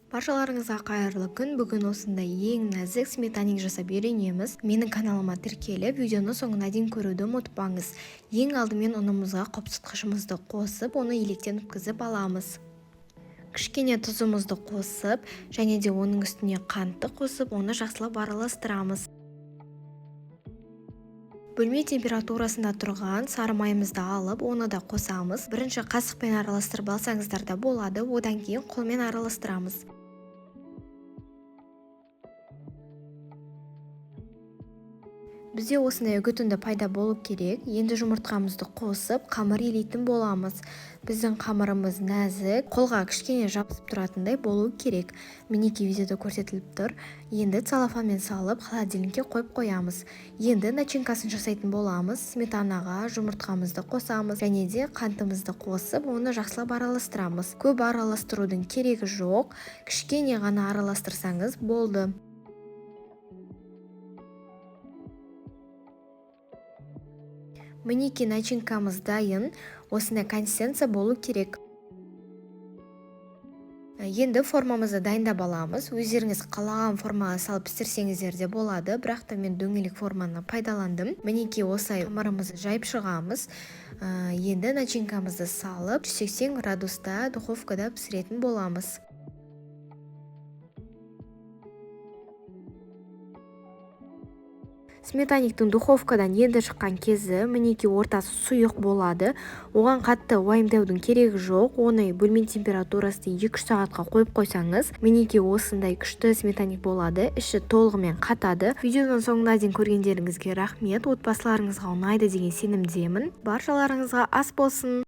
Баршаларыңызға қайырлы күн. Бүгін осындай ең нәзік сметаник жасап үйренеміз. Менің каналыма тіркеліп, видеоны соңына дейін көруді ұмытпаңыз. Ең алдымен ұнымызға қопсытқышымызды қосып, оны електен өткізіп аламыз. Кішкене тұзымызды қосып, және де оның үстіне қантты қосып, оны жақсылап араластырамыз. Бөлме температурасында тұрған сары майымызды алып, оны да қосамыз. Бірінші қасықпен араластырып алсаңыздар да болады, одан кейін қолмен араластырамыз. Бізде осындай үгітінді пайда болып керек. Енді жұмыртқамызды қосып, қамыр елейтін боламыз. Біздің қамырымыз нәзік, қолға кішкене жабысып тұратындай болу керек. Мінекей видеода көрсетіліп тұр. Енді целлофанмен салып, холодильникке қойып қоямыз. Енді начинкасын жасайтын боламыз. Сметанаға жұмыртқамызды қосамыз, және де қантымызды қосып, оны жақсылап араластырамыз. Көп араластырудың керегі жоқ. Кішкене ғана араластырсаңыз болды. Мінекей начинкамыз дайын, осындай консистенция болу керек. Енді формамызды дайындап аламыз. Өздеріңіз қалаған формаға салып пісірсеңіздер де болады, бірақ та мен дөңгелек форманы пайдаландым. Мінекей осылай қамырымызды жайып шығамыз. Енді начинкамызды салып 180 градуста духовкада пісіретін боламыз. Сметаниктің духовкадан енді шыққан кезі мінекей ортасы сұйық болады. Оған қатты уайымдаудың керегі жоқ. Оны бөлме температурасында 2-3 сағатқа қойып қойсаңыз, мінекей осындай күшті сметаник болады. Іші толығымен қатады. Видеоның соңына дейін көргендеріңізге рахмет. Отбасыларыңызға ұнайды деген сенімдемін. Баршаларыңызға ас болсын.